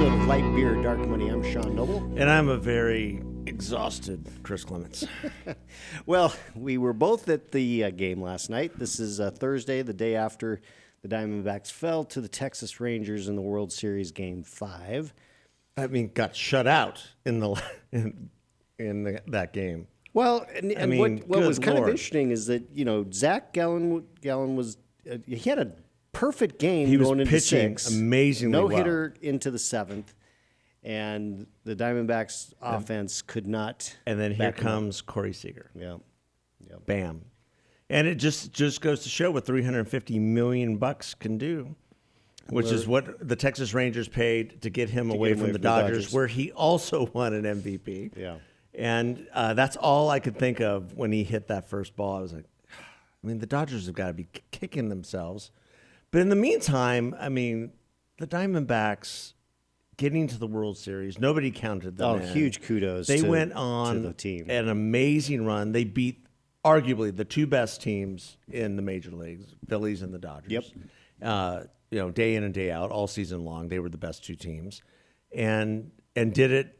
episode of Light Beer, Dark Money. I'm Sean Noble. And I'm a very exhausted Chris Clements. Well, we were both at the game last night. This is Thursday, the day after the Diamondbacks fell to the Texas Rangers in the World Series Game 5. I mean, got shut out in that game. Well, and what was kind of Lord. interesting is that, Zach Gallen was he had a perfect game He was going into pitching 6. amazingly well. No hitter into the 7th. And the Diamondbacks offense could not. And then here back him up. comes Corey Seager. Yeah. Bam. And it just goes to show what $350 million can do, which is what the Texas Rangers paid to get him away from the Dodgers, where he also won an MVP. Yeah. And that's all I could think of when he hit that first ball. I was like, I mean, the Dodgers have got to be kicking themselves. But in the meantime, I mean, the Diamondbacks getting to the World Series, nobody counted them in. Huge kudos They to, went on to the team. an amazing run. They beat arguably the two best teams in the major leagues, Phillies and the Dodgers. Yep. Day in and day out, all season long, they were the best two teams, and did it,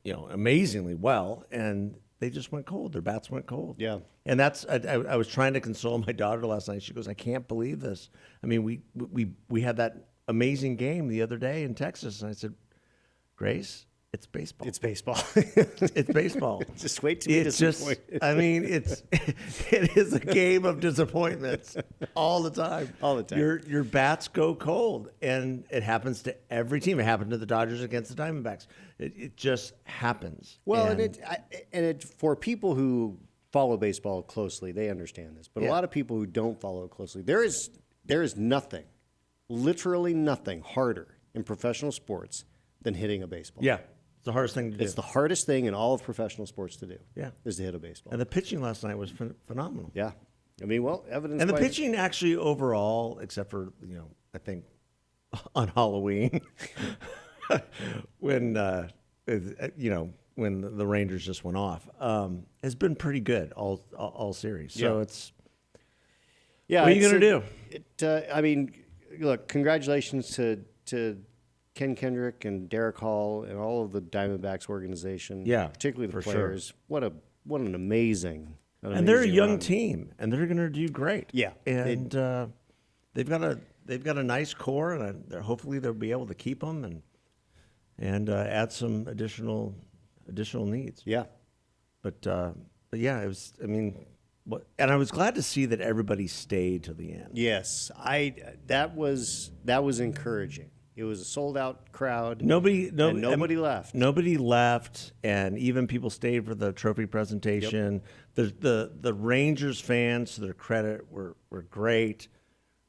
amazingly well. And they just went cold. Their bats went cold. Yeah. And that's I was trying to console my daughter last night. She goes, "I can't believe this. I mean, we had that amazing game the other day in Texas." And I said, "Grace, it's baseball. It's baseball. It's baseball. Just wait to be disappointed. I mean, it is a game of disappointments all the time. All the time. Your bats go cold, and it happens to every team. It happened to the Dodgers against the Diamondbacks. It just happens. Well, and for people who follow baseball closely, they understand this. But a lot of people who don't follow it closely, there is nothing, literally nothing, harder in professional sports than hitting a baseball. Yeah. It's the hardest thing to do. It's the hardest thing in all of professional sports to do. Yeah. Is to hit a baseball. And the pitching last night was phenomenal. Yeah. I mean, evidence. And the pitching actually overall, except for, I think on Halloween, when the Rangers just went off, has been pretty good all series. So it's, what are you going to do? I mean, look, congratulations to Ken Kendrick and Derek Hall and all of the Diamondbacks organization. Yeah, particularly the for players. Sure. What an amazing. And they're a young run. team, and they're going to do great. Yeah, and they've got a nice core, and hopefully they'll be able to keep them and add some additional needs. Yeah, but yeah, it was. I mean, and I was glad to see that everybody stayed to the end. yes, that was encouraging. It was a sold out crowd. Nobody left. Nobody left, and even people stayed for the trophy presentation. Yep. The Rangers fans, to their credit, were great.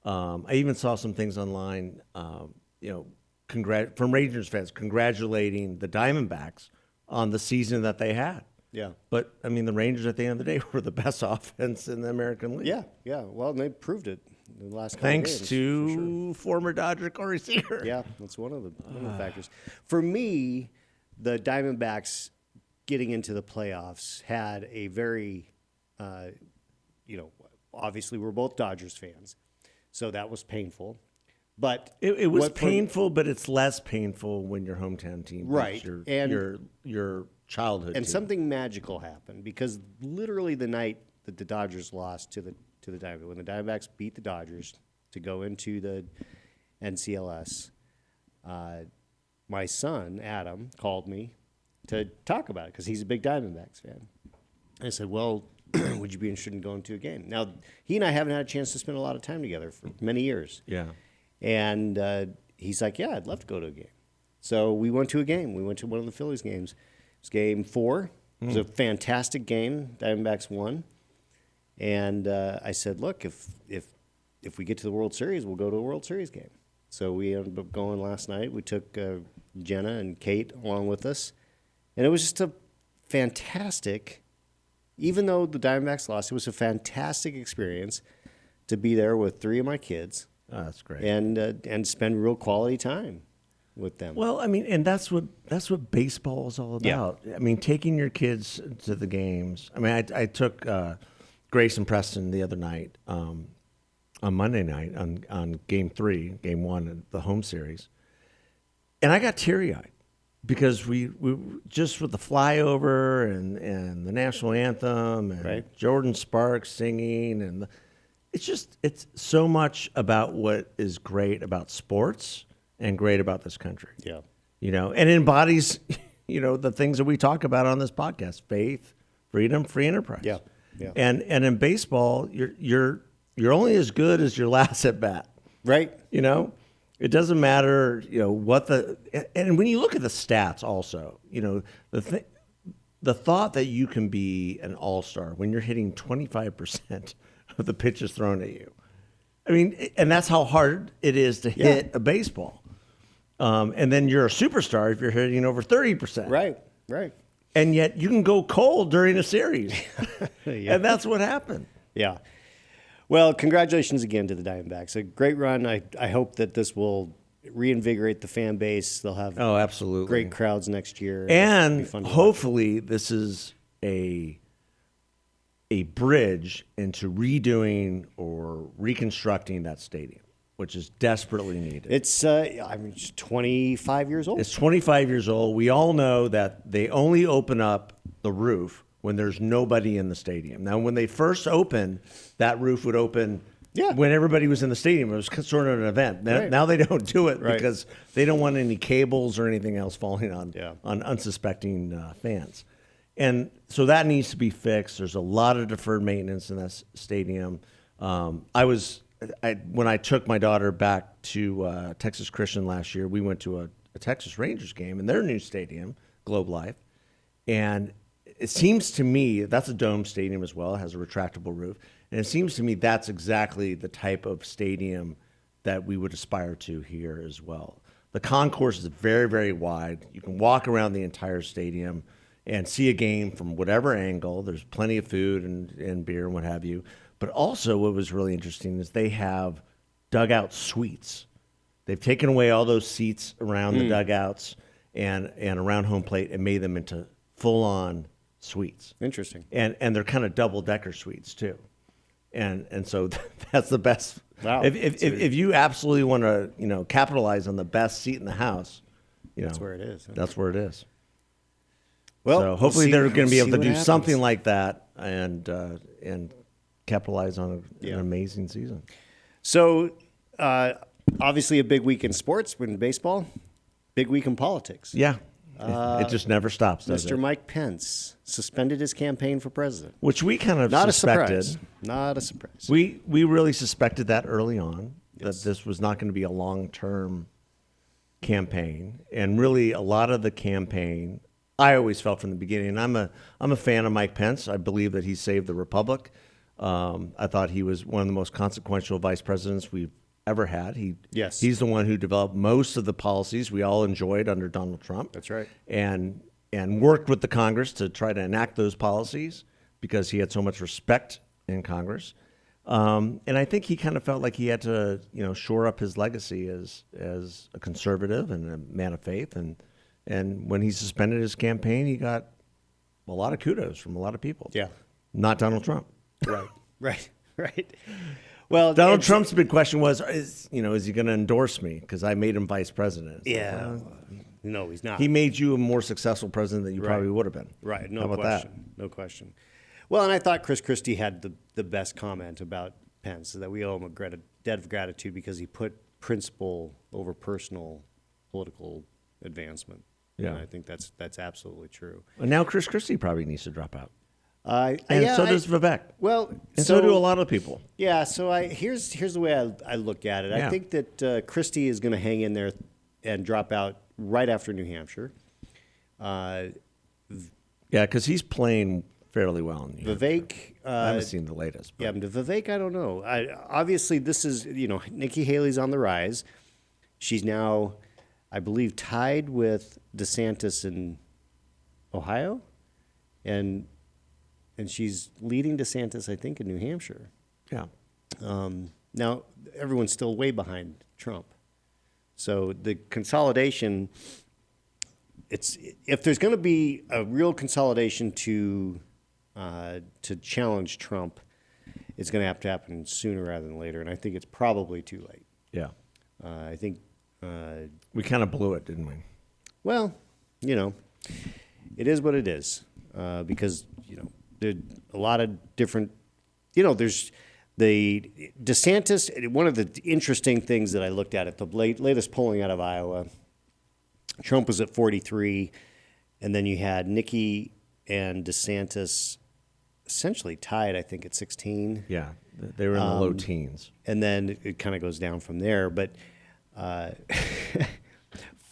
I even saw some things online, from Rangers fans congratulating the Diamondbacks on the season that they had. Yeah. But I mean, the Rangers at the end of the day were the best offense in the American League. Yeah. Well, and they proved it in the last couple Thanks of games. to former Dodger Corey Seager. Yeah, that's one of the factors. For me, the Diamondbacks getting into the playoffs had a very, obviously we're both Dodgers fans, so that was painful. But it was painful, but it's less painful when your hometown team beats your childhood and team. Something magical happened because literally the night that the Dodgers lost to the Diamondbacks, when the Diamondbacks beat the Dodgers to go into the NCLS, my son Adam called me to talk about it because he's a big Diamondbacks fan. And I said, "Well, would you be interested in going to a game?" Now he and I haven't had a chance to spend a lot of time together for many years. Yeah. And he's like, "Yeah, I'd love to go to a game." So we went to a game. We went to one of the Phillies games. It was Game 4. It was a fantastic game. Diamondbacks won. And I said, "Look, if we get to the World Series, we'll go to a World Series game." So we ended up going last night. We took Jenna and Kate along with us. And it was just a fantastic, even though the Diamondbacks lost, it was a fantastic experience to be there with 3 of my kids. Oh, that's great. And spend real quality time with them. Well, I mean, and that's what baseball is all about. Yeah. I mean, taking your kids to the games. I mean, I took Grace and Preston the other night, on Monday night on Game 3, Game 1 of the home series. And I got teary-eyed because we just with the flyover and the national anthem and Right. Jordan Sparks singing and it's so much about what is great about sports and great about this country. Yeah. And it embodies, the things that we talk about on this podcast: faith, freedom, free enterprise. Yeah. Yeah. And in baseball, you're only as good as your last at bat. Right. It doesn't matter, what and when you look at the stats also, the thought that you can be an all-star when you're hitting 25% of the pitches thrown at you. I mean, and that's how hard it is to hit a baseball. And then you're a superstar if you're hitting over 30%. Right. Right. And yet you can go cold during a series. Yeah. And that's what happened. Yeah. Well, congratulations again to the Diamondbacks. A great run. I hope that this will reinvigorate the fan base. They'll have Absolutely. great crowds next year. And It'll be fun to watch. hopefully this is a bridge into redoing or reconstructing that stadium, which is desperately needed. It's it's 25 years old. It's 25 years old. We all know that they only open up the roof when there's nobody in the stadium. Now, when they first opened, that roof would open when everybody was in the stadium. It was sort of an event. Now they don't do it because they don't want any cables or anything else falling on unsuspecting fans. And so that needs to be fixed. There's a lot of deferred maintenance in that stadium. When I took my daughter back to Texas Christian last year, we went to a Texas Rangers game in their new stadium, Globe Life. And it seems to me that's a dome stadium as well. It has a retractable roof. And it seems to me that's exactly the type of stadium that we would aspire to here as well. The concourse is very, very wide. You can walk around the entire stadium and see a game from whatever angle. There's plenty of food and beer and what have you. But also what was really interesting is they have dugout suites. They've taken away all those seats around the dugouts and around home plate and made them into full-on suites. Interesting. And they're kind of double-decker suites too. And so that's the best. Wow. If you absolutely want to, capitalize on the best seat in the house, that's where it is. Huh? That's where it is. Well, so hopefully they're going to be able to do happens. something like that and capitalize on an amazing season. So, obviously a big week in sports, in baseball, big week in politics. Yeah. It just never stops, does Mr. it? Mike Pence suspended his campaign for president. Which we kind of Not suspected. a surprise. Not a surprise. We really suspected that early on, that this was not going to be a long-term campaign. And really a lot of the campaign, I always felt from the beginning, I'm a fan of Mike Pence. I believe that he saved the republic. I thought he was one of the most consequential vice presidents we've ever had. He's the one who developed most of the policies we all enjoyed under Donald Trump. That's right. And worked with the Congress to try to enact those policies because he had so much respect in Congress. And I think he kind of felt like he had to, shore up his legacy as a conservative and a man of faith. And when he suspended his campaign, he got a lot of kudos from a lot of people. Yeah. Not Donald Trump. Right. Well, Donald Trump's big question was, is he going to endorse me because I made him vice president? Yeah. No, he's not. He made you a more successive president than you probably would have been. Right. How about that? No question. Well, and I thought Chris Christie had the best comment about Pence, that we owe him a debt of gratitude because he put principle over personal political advancement. Yeah. And I think that's absolutely true. And now Chris Christie probably needs to drop out. And So does Vivek. Well, And so do a lot of people. Yeah, so here's the way I look at it. Yeah. I think that Christie is going to hang in there and drop out right after New Hampshire. Yeah, because he's playing fairly well. In New Vivek. I haven't seen the latest. But. Yeah, to Vivek, I don't know. Obviously, this is, Nikki Haley's on the rise. She's now, I believe, tied with DeSantis in Ohio, and she's leading DeSantis, I think, in New Hampshire. Yeah. Now, everyone's still way behind Trump. So the consolidation, if there's going to be a real consolidation to challenge Trump, it's going to have to happen sooner rather than later. And I think it's probably too late. Yeah. I think We kind of blew it, didn't we? Well, it is what it is, because there are a lot of different. There's the DeSantis. One of the interesting things that I looked at the latest polling out of Iowa, Trump was at 43, and then you had Nikki and DeSantis essentially tied, I think, at 16. Yeah, they were in the low teens. And then it kind of goes down from there. But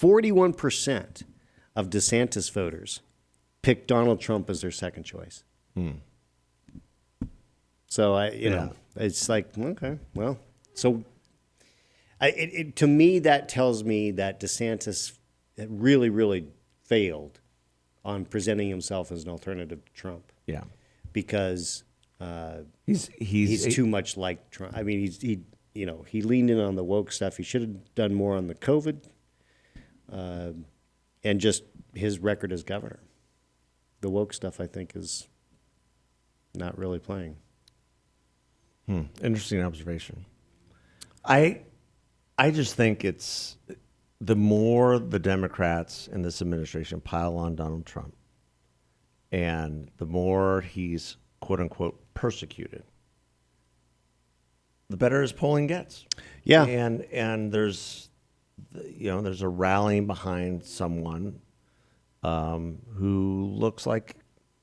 41% of DeSantis voters picked Donald Trump as their second choice. So it's like, okay, well, so to me that tells me that DeSantis really, really failed on presenting himself as an alternative to Trump. Yeah, because he's too much like Trump. I mean, he leaned in on the woke stuff. He should have done more on the COVID, and just his record as governor. The woke stuff, I think, is not really playing. Interesting observation. I just think it's the more the Democrats in this administration pile on Donald Trump, and the more he's quote unquote persecuted, the better his polling gets. Yeah, and there's a rallying behind someone who looks like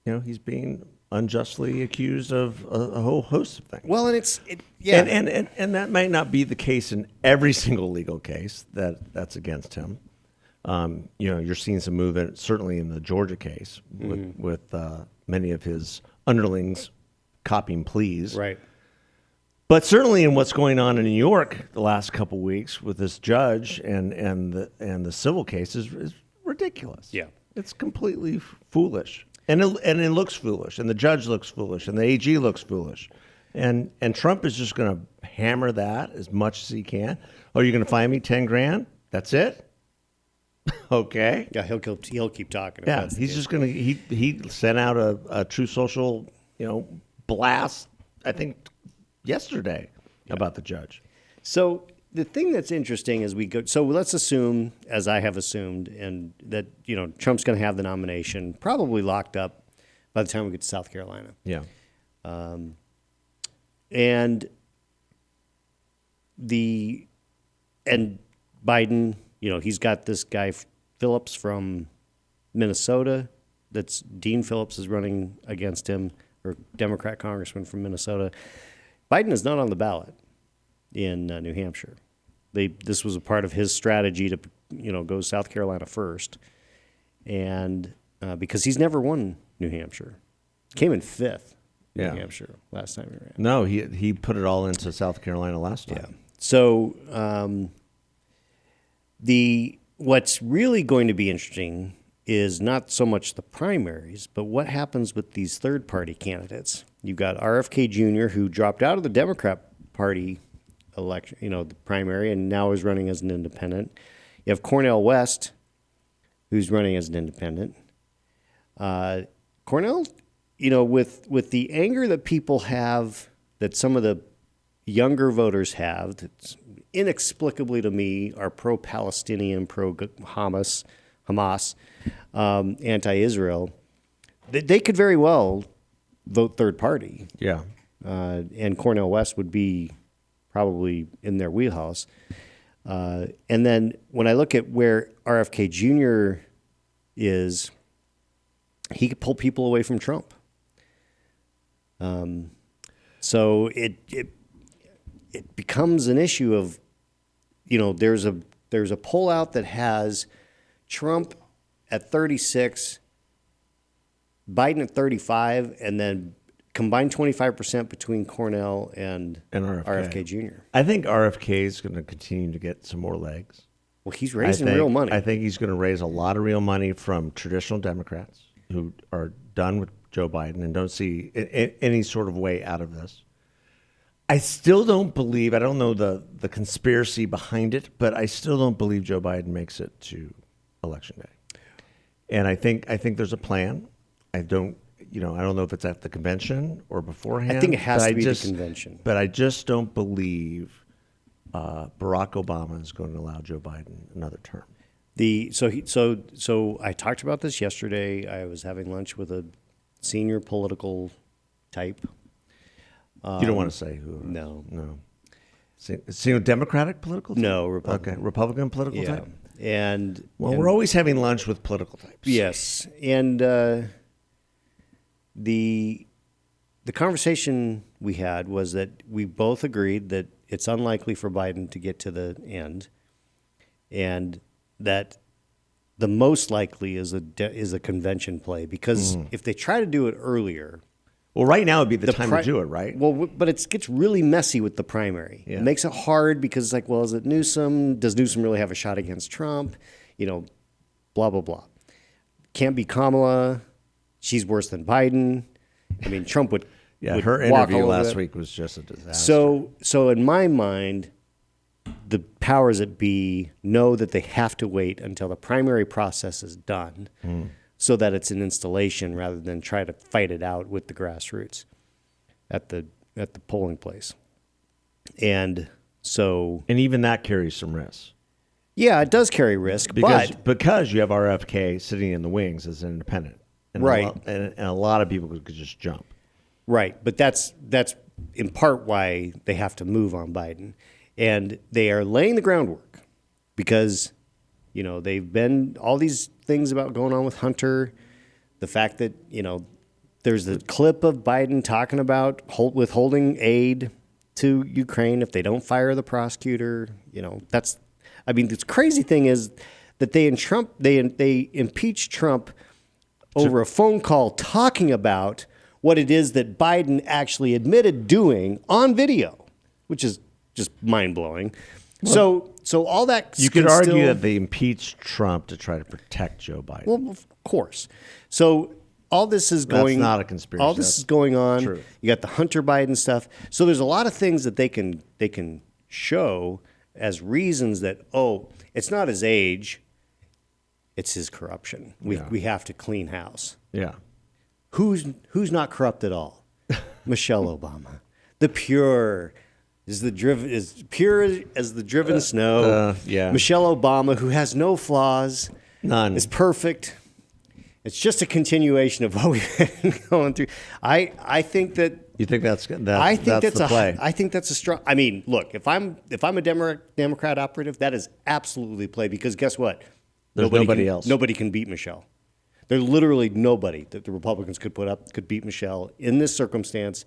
he's being unjustly accused of a whole host of things. Well, and and that might not be the case in every single legal case that's against him. You're seeing some movement, certainly in the Georgia case, with many of his underlings copying pleas. Right. But certainly in what's going on in New York the last couple of weeks with this judge and the civil case is ridiculous. Yeah. It's completely foolish. And it looks foolish, and the judge looks foolish, and the AG looks foolish. And Trump is just going to hammer that as much as he can. Oh, you're going to fine me $10,000? That's it? Okay. Yeah, he'll keep talking. Yeah, he's just going to he sent out a True Social blast, I think yesterday, about the judge. So the thing that's interesting as we go, so let's assume, as I have assumed, and that Trump's going to have the nomination probably locked up by the time we get to South Carolina. Yeah. And Biden, he's got this guy Phillips from Minnesota. That's Dean Phillips is running against him, or Democrat congressman from Minnesota. Biden is not on the ballot in New Hampshire. This was a part of his strategy to go South Carolina first, and because he's never won New Hampshire, came in fifth in New Hampshire last time he ran. No, he put it all into South Carolina last time. Yeah. So what's really going to be interesting is not so much the primaries, but what happens with these third-party candidates. You've got RFK Jr., who dropped out of the Democrat Party election, the primary, and now is running as an independent. You have Cornel West, who's running as an independent. Cornel, with the anger that people have, that some of the younger voters have, that's inexplicably to me are pro-Palestinian, pro-Hamas, anti-Israel, they could very well vote third party. Yeah. And Cornel West would be probably in their wheelhouse. And then when I look at where RFK Jr. is, he could pull people away from Trump. So it becomes an issue of, there's a poll out that has Trump at 36, Biden at 35, and then combined 25% between Cornell and RFK Jr. I think RFK is going to continue to get some more legs. Well, he's raising real money. I think he's going to raise a lot of real money from traditional Democrats who are done with Joe Biden and don't see any sort of way out of this. I still don't believe, I don't know the conspiracy behind it, but I still don't believe Joe Biden makes it to Election Day. And I think there's a plan. I don't know if it's at the convention or beforehand. I think it has to be the convention. But I just don't believe Barack Obama is going to allow Joe Biden another term. So I talked about this yesterday. I was having lunch with a senior political type. You don't want to say who? No. Senior Democratic political type? No, Republican. Okay, Republican political Yeah. type? And We're always having lunch with political types. yes, and the conversation we had was that we both agreed that it's unlikely for Biden to get to the end, and that the most likely is a convention play, because if they try to do it earlier, Well, right now would be the time to do it, right? well, but it gets really messy with the primary. Yeah. It makes it hard because it's like, well, is it Newsom? Does Newsom really have a shot against Trump? Blah, blah, blah. Can't be Kamala. She's worse than Biden. I mean, Trump would Yeah, her walk interview all over last that. week was just a disaster. So in my mind, the powers that be know that they have to wait until the primary process is done, so that it's an installation rather than try to fight it out with the grassroots at the polling place. And so, And even that carries some risks. yeah, it does carry risk, Because you have RFK sitting in the wings as an independent. And Right. And a lot of people could just jump. right. But that's in part why they have to move on Biden, and they are laying the groundwork because they've been all these things about going on with Hunter, the fact that there's the clip of Biden talking about withholding aid to Ukraine if they don't fire the prosecutor. The crazy thing is that they impeached Trump over a phone call talking about what it is that Biden actually admitted doing on video, which is just mind blowing. So all that You could argue that they impeached Trump to try to protect Joe Biden. Well, of course. So all this is going. That's not a conspiracy. All this is going on. True. You got the Hunter Biden stuff. So there's a lot of things that they can show as reasons that it's not his age, it's his corruption. We have to clean house. Yeah. Who's not corrupt at all? Michelle Obama, the pure. Is pure as the driven snow. Yeah. Michelle Obama, who has no flaws, None. is perfect. It's just a continuation of what we've been going through. I think that. You think that's I think that's the play? I think that's a strong. I mean, look, if I'm a Democrat operative, that is absolutely play, because guess what? There's nobody else. Nobody can beat Michelle. There's literally nobody that the Republicans could beat Michelle in this circumstance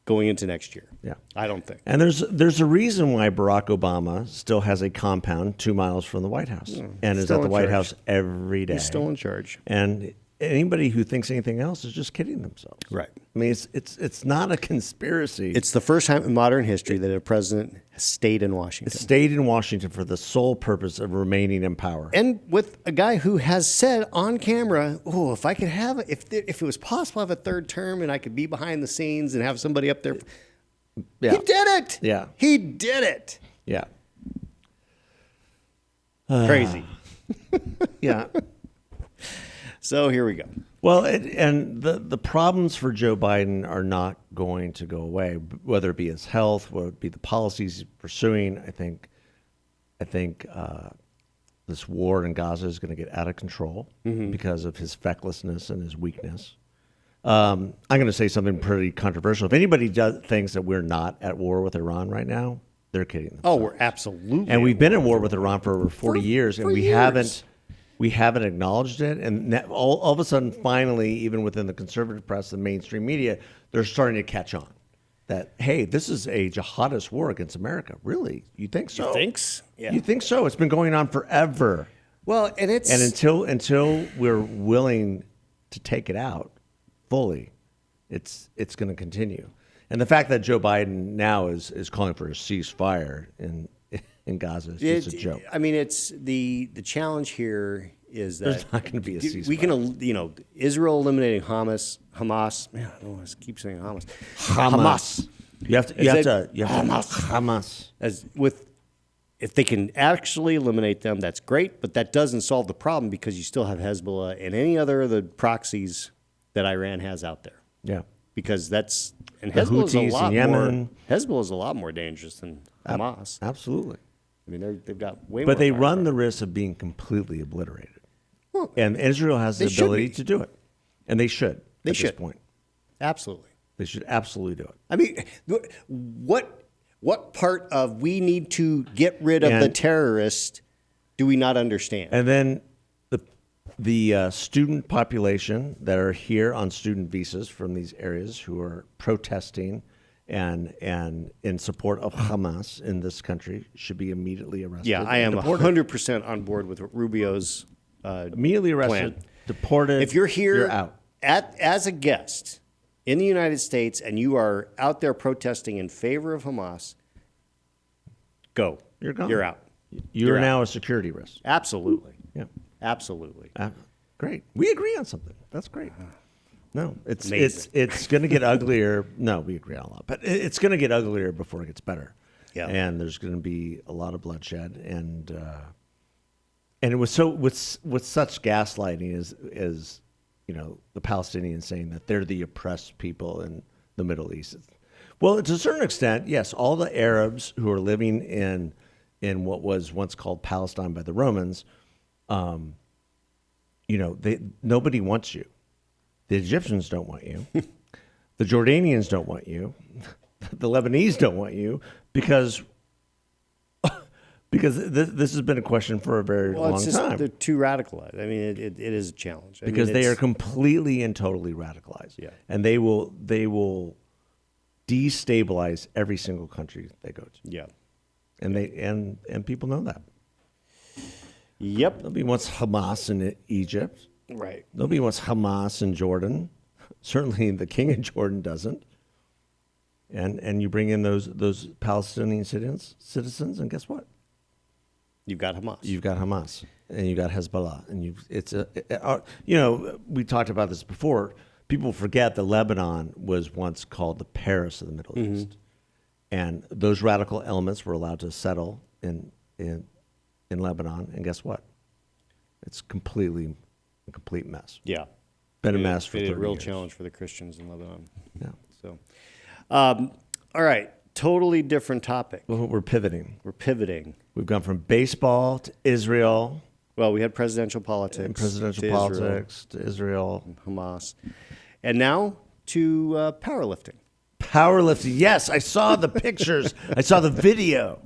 going into next year. Yeah. I don't think. And there's a reason why Barack Obama still has a compound 2 miles from the White House and is still at the in White charge. House every day. He's still in charge. And anybody who thinks anything else is just kidding themselves. Right. I mean, it's not a conspiracy. It's the first time in modern history that a president has stayed in Washington. stayed in Washington for the sole purpose of remaining in power. And with a guy who has said on camera, if I could have, if it was possible to have a third term and I could be behind the scenes and have somebody up there. Yeah. He did it. Yeah. He did it. Yeah. Crazy. Yeah. So here we go. Well, and the problems for Joe Biden are not going to go away, whether it be his health, whether it be the policies he's pursuing. I think this war in Gaza is going to get out of control because of his fecklessness and his weakness. I'm going to say something pretty controversial. If anybody thinks that we're not at war with Iran right now, they're kidding themselves. Oh, we're absolutely. And we've been at war with Iran for over 40 years, and for we years. haven't acknowledged it. And all of a sudden, finally, even within the conservative press and mainstream media, they're starting to catch on that, hey, this is a jihadist war against America. Really? You think so? Thinks? Yeah. You think so? It's been going on forever. Well, and until we're willing to take it out fully, it's going to continue. And the fact that Joe Biden now is calling for a ceasefire in Gaza is just a joke. I mean, it's the challenge here is that There's not going to be a ceasefire. we can, Israel eliminating Hamas. Man, I don't want to keep saying Hamas. Hamas. You have to Hamas. If they can actually eliminate them, that's great. But that doesn't solve the problem, because you still have Hezbollah and any other of the proxies that Iran has out there. Yeah. because that's and The Hezbollah's a Houthis lot in more. Yemen. Hezbollah's a lot more dangerous than Hamas. Absolutely. I mean, they've got way more. But they run firepower. the risk of being completely obliterated. Well, And Israel has the they should ability be. to do it. And they should They at should. this point. Absolutely. They should absolutely do it. I mean, what part of we need to get rid of the And- terrorist do we not understand? And then the student population that are here on student visas from these areas who are protesting and in support of Hamas in this country should be immediately arrested. Yeah, I am and deported. 100% on board with Rubio's Immediately arrested, plan. deported. If you're here you're out. as a guest in the United States and you are out there protesting in favor of Hamas, go. You're gone. You're out. You're out. now a security risk. Absolutely. Yeah. Absolutely. Great. We agree on something. That's great. No, Amazing. it's going to get uglier. No, we agree on a lot, but it's going to get uglier before it gets better. Yeah. And there's going to be a lot of bloodshed, and it was so with such gaslighting as the Palestinians saying that they're the oppressed people in the Middle East. Well, to a certain extent, yes. All the Arabs who are living in what was once called Palestine by the Romans, nobody wants you. The Egyptians don't want you. The Jordanians don't want you. The Lebanese don't want you because this has been a question for a very Well, long it's just time. they're too radicalized. I mean, it is a challenge. I mean, Because they are it's- completely and totally radicalized. Yeah. And they will destabilize every single country they go to. Yeah. And and people know that. Yep. Nobody wants Hamas in Egypt. Right. Nobody wants Hamas in Jordan. Certainly the king of Jordan doesn't. And you bring in those Palestinian citizens, and guess what? You've got Hamas. You've got Hamas, and you've got Hezbollah, and we talked about this before. People forget that Lebanon was once called the Paris of the Middle East, and those radical elements were allowed to settle in Lebanon, and guess what? It's a complete mess. Yeah. Been a mess for 30 a real years. challenge for the Christians in Lebanon. Yeah. So, all right. Totally different topic. Well, we're pivoting. We're pivoting. We've gone from baseball to Israel, Well, we had presidential politics. and presidential to Israel, politics to Israel. Hamas. And now to powerlifting. Powerlifting. Yes, I saw the pictures. I saw the video.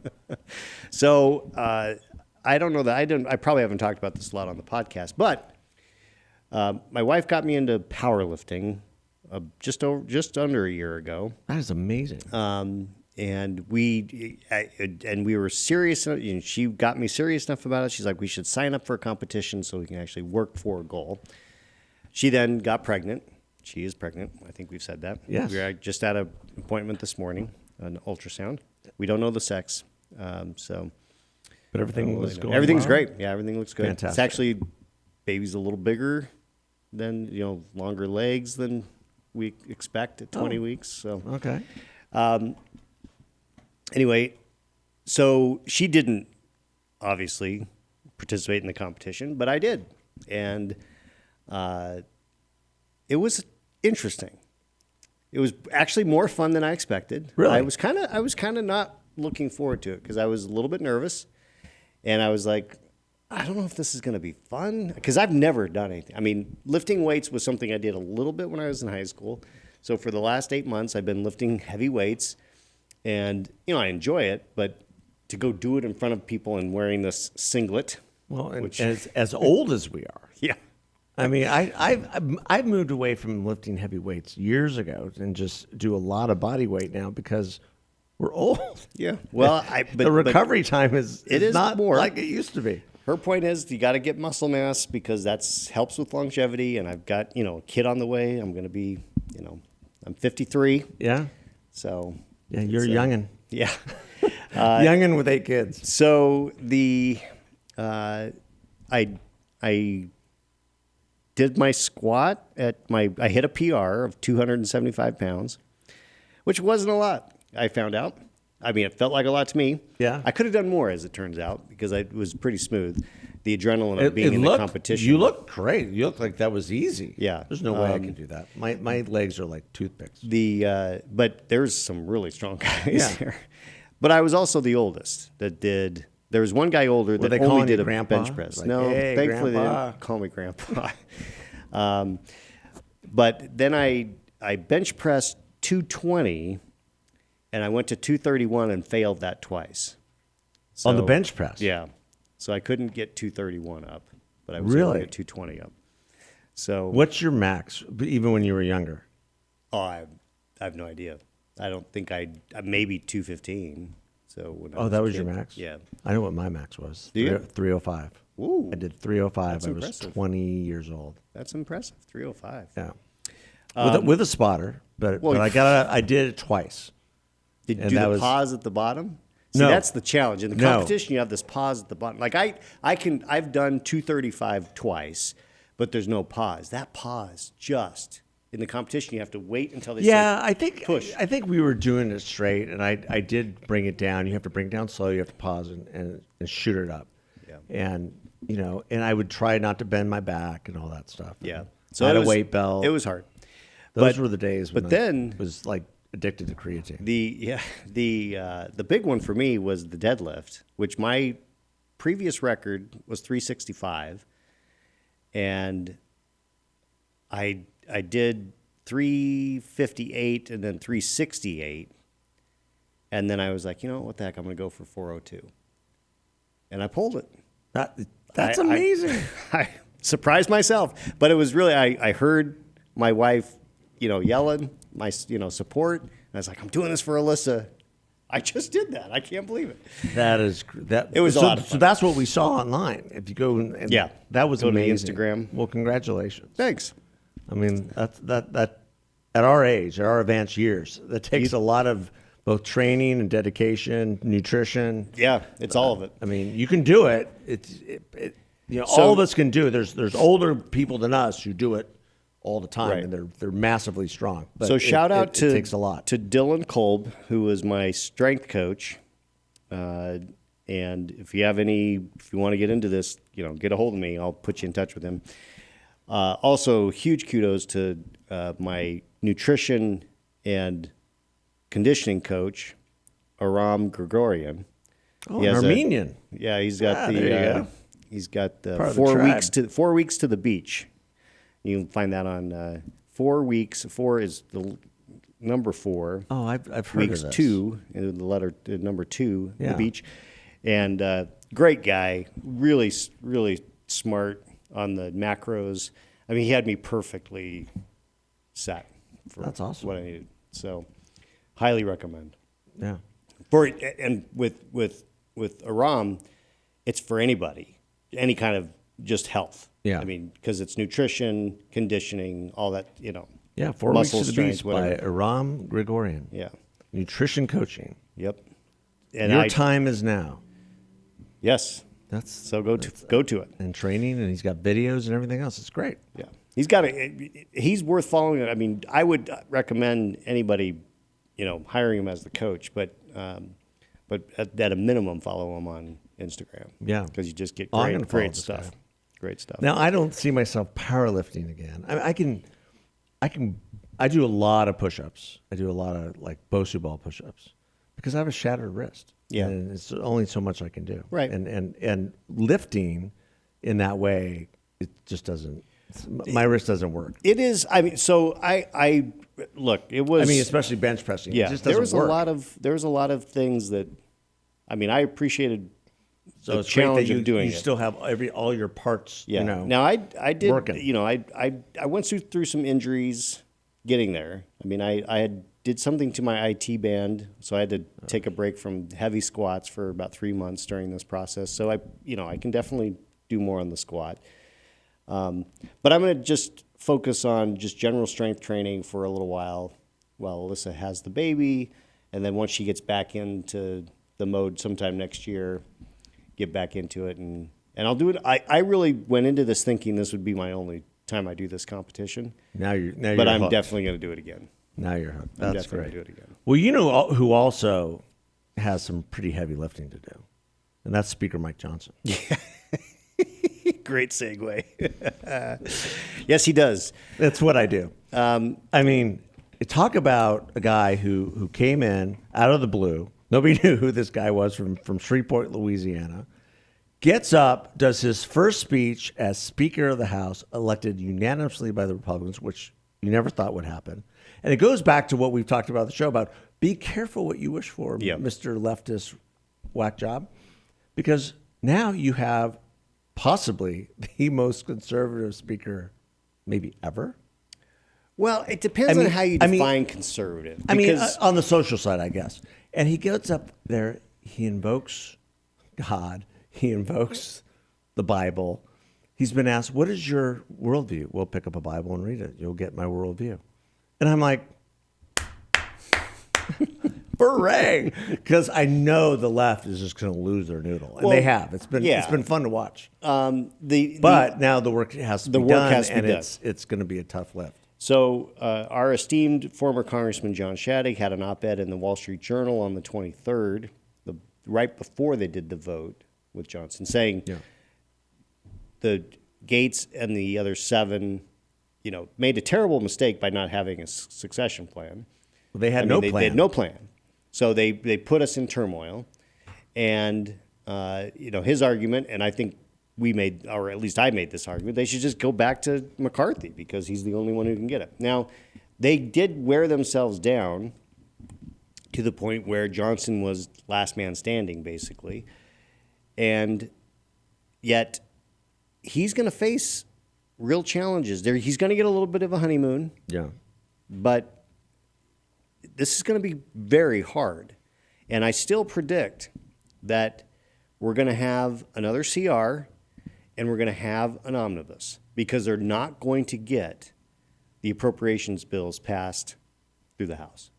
So I don't know that I probably haven't talked about this a lot on the podcast, but my wife got me into powerlifting just under a year ago. That is amazing. And we were serious. And she got me serious enough about it. She's like, we should sign up for a competition so we can actually work for a goal. She then got pregnant. She is pregnant. I think we've said that. Yes. We were just at an appointment this morning, an ultrasound. We don't know the sex, so But everything was going everything's well? great. Yeah, everything looks good. Fantastic. It's actually baby's a little bigger than longer legs than we expect at 20 weeks. So Okay. anyway, so she didn't obviously participate in the competition, but I did, and it was interesting. It was actually more fun than I expected. Really? I was kind of not looking forward to it because I was a little bit nervous, and I was like, I don't know if this is going to be fun because I've never done anything. I mean, lifting weights was something I did a little bit when I was in high school. So for the last 8 months, I've been lifting heavy weights, and I enjoy it. But to go do it in front of people and wearing this singlet, Well, and which as old as we are, yeah, I mean, I've moved away from lifting heavy weights years ago and just do a lot of body weight now because we're old. yeah. Well, The recovery time is not more. like it used to be. Her point is you got to get muscle mass because that's helps with longevity. And I've got a kid on the way. I'm going to be I'm 53, Yeah. so Yeah, you're it's, youngin'. yeah. Youngin' with 8 kids. So I did my squat I hit a PR of 275 pounds, which wasn't a lot. I found out. I mean, it felt like a lot to me. Yeah. I could have done more, as it turns out, because it was pretty smooth. the adrenaline of being in the competition. You look great. You look like that was easy. Yeah. There's no way I could do that. My legs are like toothpicks. But there's some really strong guys Yeah. there. But I was also the oldest that did. There was one guy older that they only calling did you a grandpa? bench press. Like, no, hey, thankfully they grandpa. didn't call me grandpa. But then I bench pressed 220, and I went to 231 and failed that twice. So, On the bench press? Yeah. So I couldn't get 231 up, but I was able to Really? get 220 up. So What's your max, even when you were younger? Oh, I have no idea. I don't think maybe 215. So when I That a was your kid. max? Yeah. I know what my max was. Do you? 305. Ooh, I did 305. That's I was impressive. 20 years old. that's impressive. 305. Yeah. With a spotter, but well, I did it twice. Did you And do that the was- pause at the bottom? See, No. that's the challenge. In the No. competition, you have this pause at the bottom. Like I've done 235 twice, but there's no pause. That pause just in the competition, you have to wait until they Yeah, say push. I think we were doing it straight, and I did bring it down. You have to bring it down slow. You have to pause and shoot it up. Yeah. And and I would try not to bend my back and all that stuff. Yeah. So I had it a was- weight belt. It was hard. Those but- were the days. When but then- I was like addicted to creatine. The big one for me was the deadlift, which my previous record was 365, and I did 358 and then 368, and then I was like, what the heck, I'm going to go for 402, and I pulled it. That's I- amazing. I surprised myself, but it was really I heard my wife, yelling my support, and I was like, I'm doing this for Alyssa. I just did that. I can't believe it. It was a lot of So fun. that's what we saw online. If you go and Yeah. that was Go to the amazing. Instagram. Well, congratulations. Thanks. I mean, that at our age, at our advanced years, that takes a lot of both training and dedication, nutrition. Yeah, it's all of it. I mean, you can do it. All of us can do it. There's older people than us who do it all the time, Right. and they're massively strong. But So shout out it takes a lot. to Dylan Kolb, who was my strength coach. And if you want to get into this, get a hold of me. I'll put you in touch with him. Also, huge kudos to my nutrition and conditioning coach, Aram Gregorian. Oh, He an has Armenian. Yeah, he's got there you go. he's got Part of the 4 tribe. weeks to 4 weeks to the beach. You can find that on 4 weeks. 4 is the number 4. Oh, I've heard Weeks of this. 2, the letter number 2, Yeah. the beach, and great guy, really smart on the macros. I mean, he had me perfectly set for That's awesome. what I needed. So, highly recommend. Yeah. With Aram, it's for anybody, any kind of just health. Yeah. I mean, because it's nutrition, conditioning, all that. Yeah, 4 muscle weeks to the strength, beach whatever. by Aram Gregorian. Yeah. Nutrition coaching. Yep. And Your time is now. Yes. That's So go to it. and training, and he's got videos and everything else. It's great. Yeah. He's worth following. I mean, I would recommend anybody, hiring him as the coach, but at a minimum, follow him on Instagram. Yeah. Because you just get Oh, I'm gonna follow great this stuff. guy. Great stuff. Now, I don't see myself powerlifting again. I do a lot of push-ups. I do a lot of like Bosu ball push-ups because I have a shattered wrist. Yeah. And it's only so much I can do. Right. And lifting in that way, it just doesn't, my wrist doesn't work. It is. I mean, so I look. It was. I mean, especially bench pressing. yeah. It just There doesn't was work. there was a lot of things that. I mean, I appreciated So the it's great that challenge you, of doing you it. still have all your parts, Yeah. you know. Now I did. working. I went through some injuries getting there. I mean, I did something to my IT band, so I had to take a break from heavy squats for about 3 months during this process. So I can definitely do more on the squat. But I'm going to just focus on just general strength training for a little while Alyssa has the baby, and then once she gets back into the mode sometime next year, get back into it, and I'll do it. I really went into this thinking this would be my only time I do this competition, Now you're but I'm hooked. definitely going to do it again. Now you're hooked. I'm That's definitely great. gonna do it again. Well, you know who also has some pretty heavy lifting to do, and that's Speaker Mike Johnson. Great segue. Yes, he does. That's what I do. I mean, talk about a guy who came in out of the blue. Nobody knew who this guy was from Shreveport, Louisiana. Gets up, does his first speech as Speaker of the House, elected unanimously by the Republicans, which you never thought would happen. And it goes back to what we've talked about on the show about be careful what you wish for, Mr. Leftist whack job, because now you have possibly the most conservative speaker maybe ever. Well, it depends on how you define conservative. On the social side, I guess. And he gets up there, he invokes God, he invokes the Bible. He's been asked, what is your worldview? Well, pick up a Bible and read it. You'll get my worldview. And I'm like, hooray! Because I know the left is just going to lose their noodle, and they have. It's been fun to watch. But now the work has to be done, and it's going to be a tough lift. So our esteemed former Congressman John Shadegg had an op-ed in the Wall Street Journal on the 23rd, right before they did the vote with Johnson, saying the Gates and the other 7, made a terrible mistake by not having a succession plan. Well, they had no plan. They had no plan. So they put us in turmoil. And, his argument, and I think we made, or at least I made this argument, they should just go back to McCarthy because he's the only one who can get it. Now, they did wear themselves down to the point where Johnson was last man standing, basically. And yet he's going to face real challenges. He's going to get a little bit of a honeymoon. Yeah. But this is going to be very hard. And I still predict that we're going to have another CR and we're going to have an omnibus because they're not going to get the appropriations bills passed through the House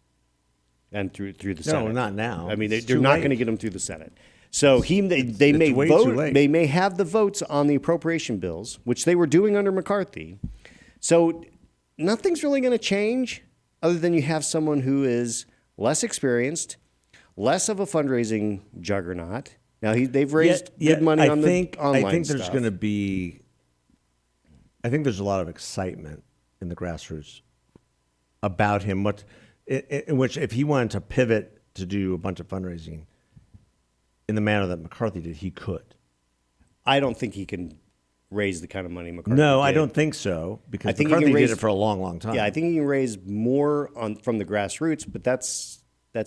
and through the Senate. No, not now. I mean, they're not going to get them through the Senate. So they may vote. They may have the votes on the appropriation bills, which they were doing under McCarthy. So nothing's really going to change other than you have someone who is less experienced, less of a fundraising juggernaut. Now they've raised good money on the online I think stuff. there's going to be. I think there's a lot of excitement in the grassroots about him. In which if he wanted to pivot to do a bunch of fundraising in the manner that McCarthy did, he could. I don't think he can raise the kind of money McCarthy No, did. I don't think so, because I think McCarthy did it for a long, long time. Yeah, I think he can raise more from the grassroots, but that's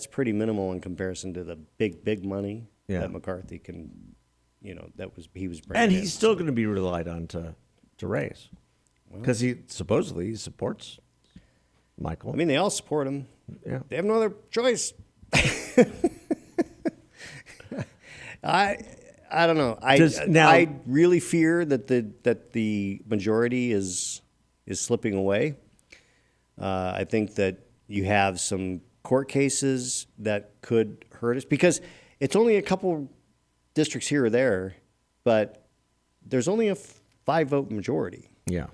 pretty minimal in comparison to the big money that McCarthy can, he was bringing. And he's still going to be relied on to raise, because he supposedly supports Michael. I mean, they all support him. Yeah. They have no other choice. I don't know. I really fear that the majority is slipping away. I think that you have some court cases that could hurt us because it's only a couple districts here or there, but there's only a 5-vote majority. Yeah.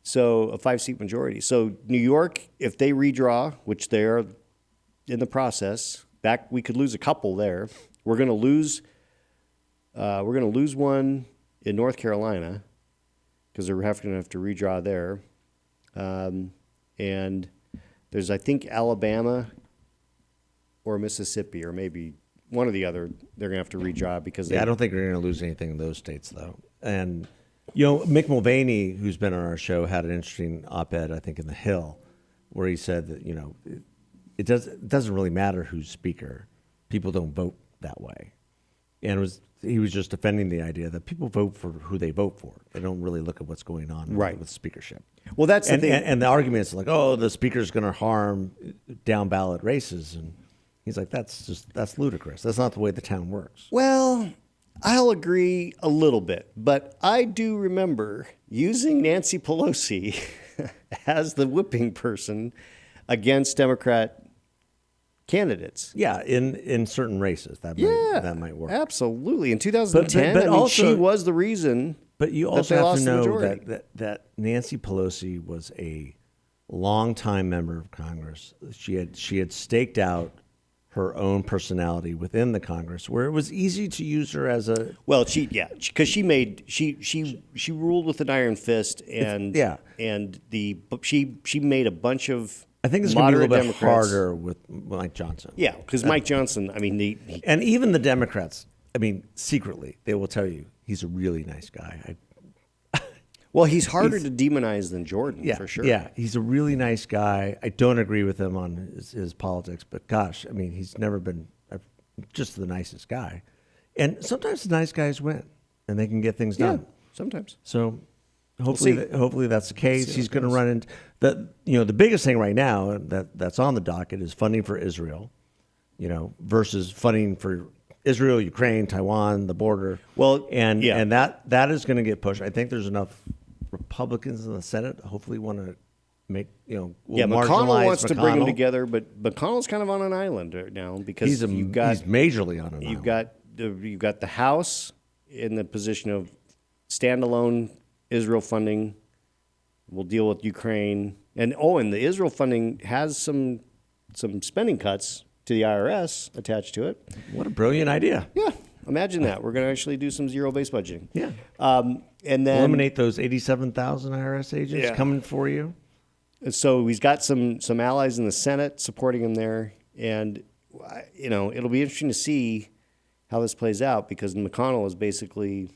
So a 5-seat majority. So New York, if they redraw, which they are in the process, we could lose a couple there. We're going to lose one in North Carolina because they're going to have to redraw there. And there's, I think, Alabama or Mississippi or maybe one or the other. They're going to have to redraw because I don't think we're going to lose anything in those states, though. And Mick Mulvaney, who's been on our show, had an interesting op-ed, I think, in The Hill, where he said that it doesn't really matter who's speaker. People don't vote that way. And he was just defending the idea that people vote for who they vote for. They don't really look at what's going on with speakership. Well, that's the thing. And the argument is like, the speaker's going to harm down ballot races. And he's like, that's ludicrous. That's not the way the town works. Well, I'll agree a little bit, but I do remember using Nancy Pelosi as the whipping person against Democrat candidates. Yeah, in certain races that might work. Absolutely. In 2010, but also, she was the reason. But you also have to know that Nancy Pelosi was a longtime member of Congress. She had staked out her own personality within the Congress, where it was easy to use her as a Well, because she ruled with an iron fist, and she made a bunch of I think it's going to be a little bit Democrats harder with Mike Johnson. Yeah, because Mike Johnson, I mean, and even the Democrats, I mean, secretly they will tell you he's a really nice guy. Well, he's harder to demonize than Jordan, for sure. Yeah, he's a really nice guy. I don't agree with him on his politics, but gosh, I mean, he's never been just the nicest guy. And sometimes the nice guys win, and they can get things done. Sometimes. So hopefully that's the case. He's going to run into the biggest thing right now that's on the docket is funding for Israel, versus funding for Israel, Ukraine, Taiwan, the border. Well, and that is going to get pushed. I think there's enough Republicans in the Senate hopefully want to make McConnell wants to bring them together, but McConnell's kind of on an island right now because he's majorly on an island. You've got the House in the position of standalone Israel funding. We'll deal with Ukraine, and the Israel funding has some spending cuts to the IRS attached to it. What a brilliant idea! Yeah, imagine that. We're going to actually do some zero-based budgeting. Yeah, and then eliminate those 87,000 IRS agents coming for you. So he's got some allies in the Senate supporting him there, and it'll be interesting to see how this plays out because McConnell is basically,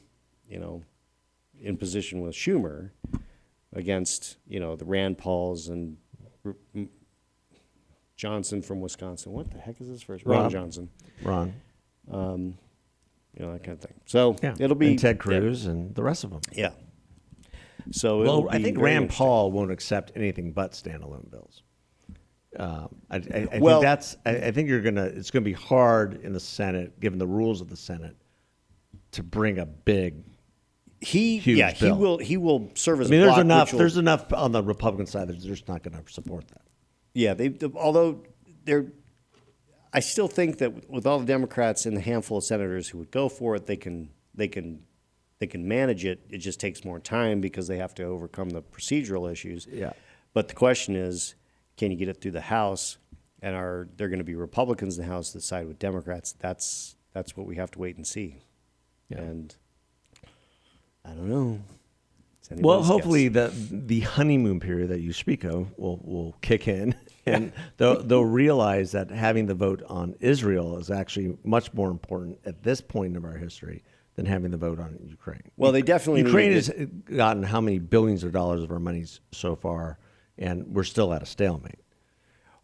in position with Schumer against the Rand Pauls and Johnson from Wisconsin. What the heck is his first? Ron Johnson. Ron. That kind of thing. So it'll be and Ted Cruz and the rest of them. Yeah. So I think Rand Paul won't accept anything but standalone bills. I think it's gonna be hard in the Senate, given the rules of the Senate, to bring a big. Huge bill. He will serve as. There's enough on the Republican side that they're just not going to support that. Yeah, I still think that with all the Democrats and the handful of senators who would go for it, they can manage it. It just takes more time because they have to overcome the procedural issues. Yeah. But the question is, can you get it through the House? And are there going to be Republicans in the House that side with Democrats? That's what we have to wait and see. Yeah. And I don't know. Well, hopefully the honeymoon period that you speak of will kick in, and they'll realize that having the vote on Israel is actually much more important at this point in our history than having the vote on Ukraine. Well, they definitely Ukraine has gotten how many billions of dollars of our money so far, and we're still at a stalemate.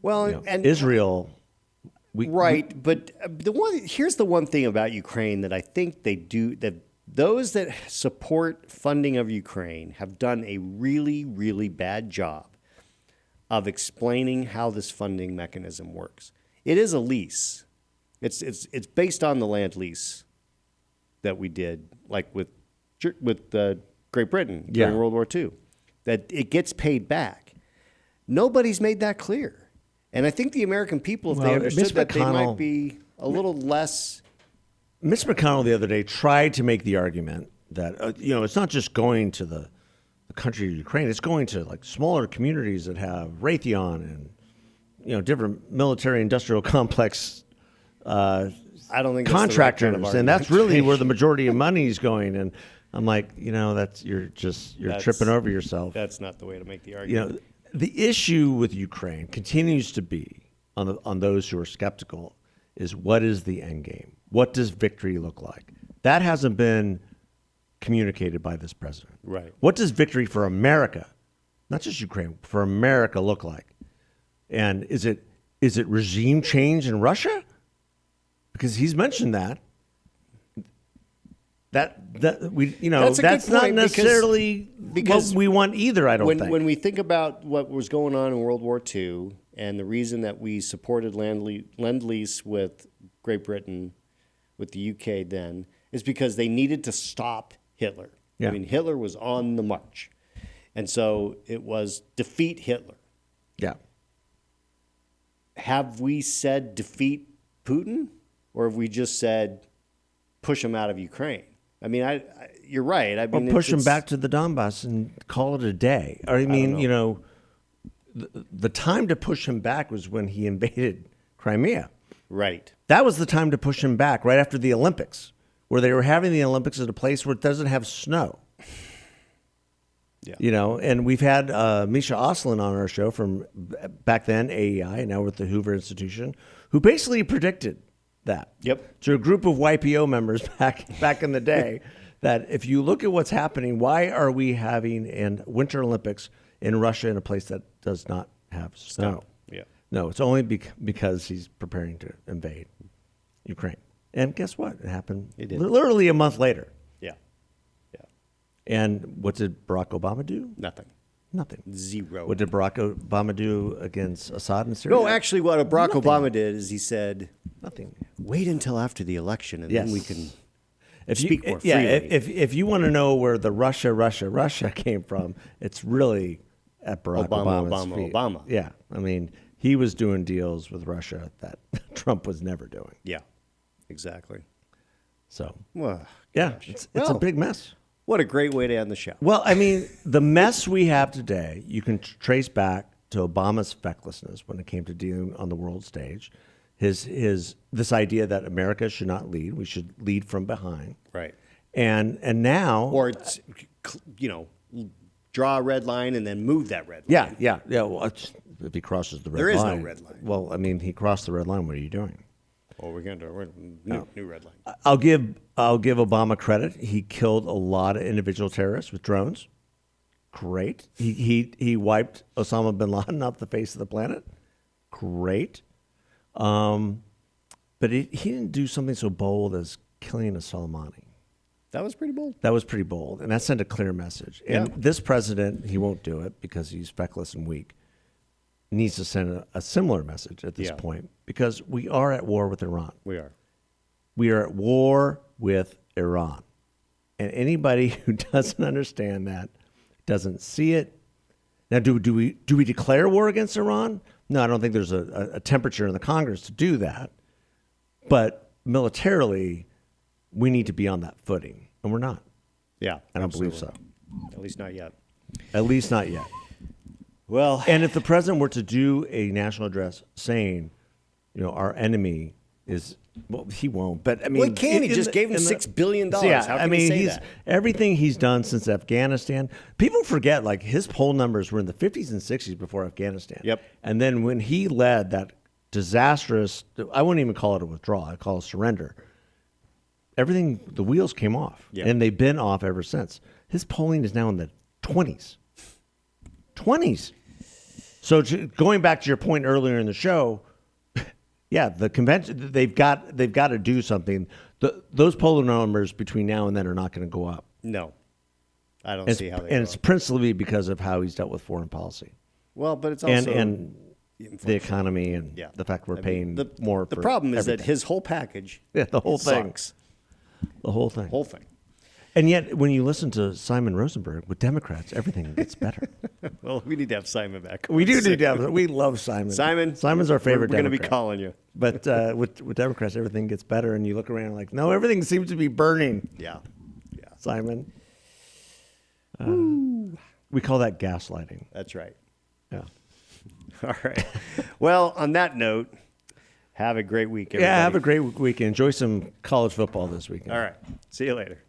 Well, and Israel, but here's the one thing about Ukraine that I think they do that. Those that support funding of Ukraine have done a really, really bad job of explaining how this funding mechanism works. It is a lease. It's based on the land lease that we did, like with Great Britain during World War II, that it gets paid back. Nobody's made that clear. And I think the American people, if they understood that, they might be a little less... Mitch McConnell the other day tried to make the argument that it's not just going to the country of Ukraine; it's going to like smaller communities that have Raytheon and different military-industrial complex. I don't think contractors, that's the right kind of and that's really where the majority of money is going. And I'm like, you're tripping over yourself. That's not the way to make the argument. The issue with Ukraine continues to be on those who are skeptical is what is the end game? What does victory look like? That hasn't been communicated by this president. Right. What does victory for America, not just Ukraine, for America look like? And is it regime change in Russia? Because he's mentioned that. That's not necessarily because what we want either, I don't think. When we think about what was going on in World War II and the reason that we supported Lend-Lease with Great Britain, with the UK then, is because they needed to stop Hitler. Yeah. I mean, Hitler was on the march. And so it was defeat Hitler. Yeah. Have we said defeat Putin? Or have we just said push him out of Ukraine? I mean, you're right. I mean, or push him back to the Donbass and call it a day. Or, I mean, the time to push him back was when he invaded Crimea. Right. That was the time to push him back, right after the Olympics, where they were having the Olympics at a place where it doesn't have snow. Yeah. You know, and we've had Misha Oslin on our show from back then, AEI, now with the Hoover Institution, who basically predicted that. Yep. To a group of YPO members back in the day, that if you look at what's happening, why are we having an Winter Olympics in Russia in a place that does not have snow? Yeah. No, it's only because he's preparing to invade Ukraine. And guess what? It happened literally a month later. Yeah. Yeah. And what did Barack Obama do? Nothing. Nothing. Zero. What did Barack Obama do against Assad in Syria? No, actually, what Barack Obama did is he said, Nothing. wait until after the election, and then we can speak more freely. Yeah, if you want to know where the Russia came from, it's really at Barack Obama's feet. Obama. Yeah, I mean, he was doing deals with Russia that Trump was never doing. Yeah, exactly. So, Well, yeah, gosh. it's Well, a big mess. What a great way to end the show. Well, I mean, the mess we have today, you can trace back to Obama's fecklessness when it came to dealing on the world stage. This idea that America should not lead, we should lead from behind. Right. And now, Or, it's, draw a red line and then move that red line. yeah. Well, if he crosses the red line, There is no red line. Well, I mean, he crossed the red line. What are you doing? Well, we're going to new red line. I'll give Obama credit. He killed a lot of individual terrorists with drones. Great. He wiped Osama bin Laden off the face of the planet. Great. But he didn't do something so bold as killing a Soleimani. That was pretty bold. That was pretty bold, and that sent a clear message. And this president, he won't do it because he's feckless and weak. Needs to send a similar message at this point, because we are at war with Iran. We are. We are at war with Iran. And anybody who doesn't understand that, doesn't see it. Now, do we declare war against Iran? No, I don't think there's a temperature in the Congress to do that. But militarily, we need to be on that footing, and we're not. Yeah. I don't believe so. At least not yet. At least not yet. Well, And if the president were to do a national address saying, our enemy is, well, he won't. But I mean, he can. He just gave him $6 billion. Yeah, How can he say he's that? everything he's done since Afghanistan. People forget, like, his poll numbers were in the 50s and 60s before Afghanistan. Yep. And then when he led that disastrous, I wouldn't even call it a withdrawal, I call it surrender. Everything, the wheels came off, and they've been off ever since. His polling is now in the 20s. 20s. So going back to your point earlier in the show, yeah, the convention, they've got to do something. Those polling numbers between now and then are not going to go up. No. I don't see how they And go it's up. principally because of how he's dealt with foreign policy. Well, but it's also And the economy and the fact we're paying more for the problem is that everything. his whole package the whole thing. sucks. The whole thing. Whole thing. And yet, when you listen to Simon Rosenberg with Democrats, everything gets better. Well, we need to have Simon back. We do need to have. We love Simon. Simon's our favorite. We're going to be Democrat. calling you. But with Democrats, everything gets better, and you look around like, no, everything seems to be burning. Yeah. Simon. We call that gaslighting. That's right. Yeah. All right. Well, on that note, have a great week, everybody. Yeah, have a great weekend. Enjoy some college football this weekend. All right. See you later.